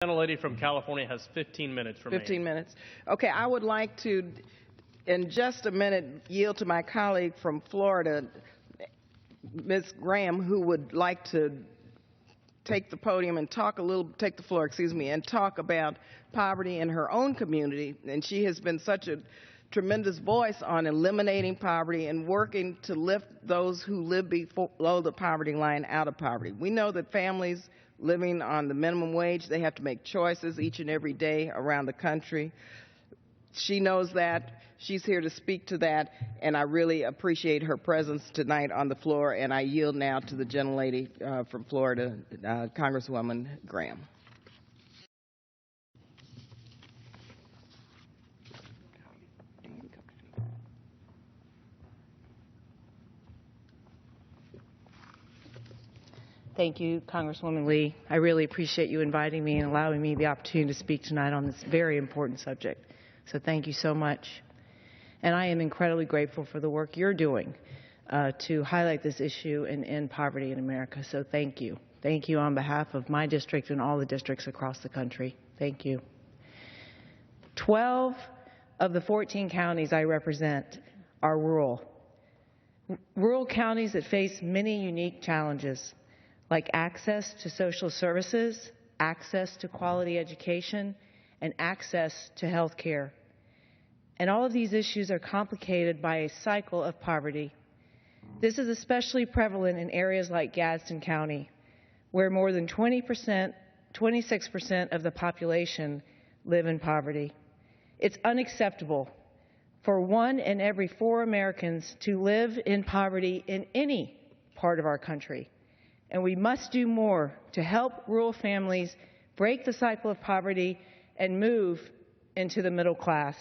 The gentlelady from California has 15 minutes remaining. 15 minutes. Okay, I would like to, in just a minute, yield to my colleague from Florida, Ms. Graham, who would like to take the podium and take the floor, and talk about poverty in her own community. And she has been such a tremendous voice on eliminating poverty and working to lift those who live below the poverty line out of poverty. We know that families living on the minimum wage, they have to make choices each and every day around the country. She knows that. She's here to speak to that, and I really appreciate her presence tonight on the floor, and I yield now to the gentlelady from Florida, Congresswoman Graham. Thank you, Congresswoman Lee. I really appreciate you inviting me and allowing me the opportunity to speak tonight on this very important subject. So thank you so much. And I am incredibly grateful for the work you're doing to highlight this issue and end poverty in America. So thank you. Thank you on behalf of my district and all the districts across the country. Thank you. 12 of the 14 counties I represent are rural. Rural counties that face many unique challenges, like access to social services, access to quality education, and access to health care. And all of these issues are complicated by a cycle of poverty. This is especially prevalent in areas like Gadsden County, where more than 26% of the population live in poverty. It's unacceptable for 1 in every 4 Americans to live in poverty in any part of our country. And we must do more to help rural families break the cycle of poverty and move into the middle class.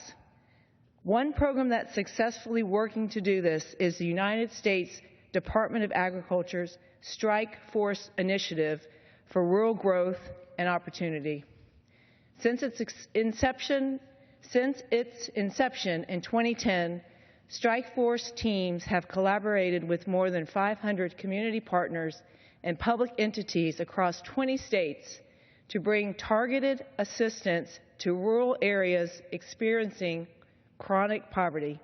One program that's successfully working to do this is the United States Department of Agriculture's StrikeForce initiative for rural growth and opportunity. Since its inception in 2010, StrikeForce teams have collaborated with more than 500 community partners and public entities across 20 states to bring targeted assistance to rural areas experiencing chronic poverty.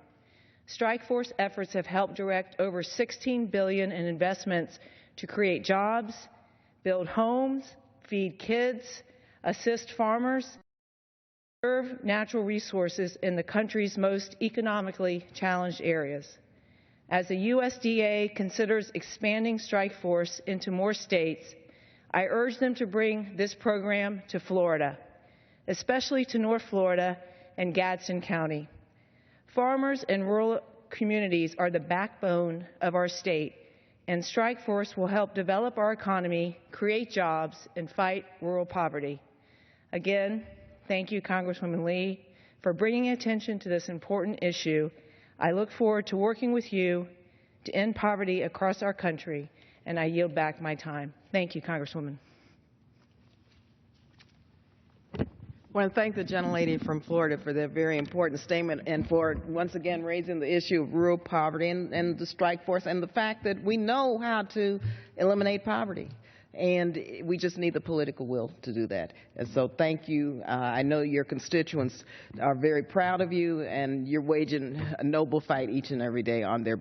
StrikeForce efforts have helped direct over $16 billion in investments to create jobs, build homes, feed kids, assist farmers, and preserve natural resources in the country's most economically challenged areas. As the USDA considers expanding StrikeForce into more states, I urge them to bring this program to Florida, especially to North Florida and Gadsden County. Farmers and rural communities are the backbone of our state, and StrikeForce will help develop our economy, create jobs, and fight rural poverty. Again, thank you, Congresswoman Lee, for bringing attention to this important issue. I look forward to working with you to end poverty across our country, and I yield back my time. Thank you, Congresswoman. I want to thank the gentlelady from Florida for that very important statement and for once again raising the issue of rural poverty and the StrikeForce and the fact that we know how to eliminate poverty. And we just need the political will to do that. And so thank you. I know your constituents are very proud of you, and you're waging a noble fight each and every day on their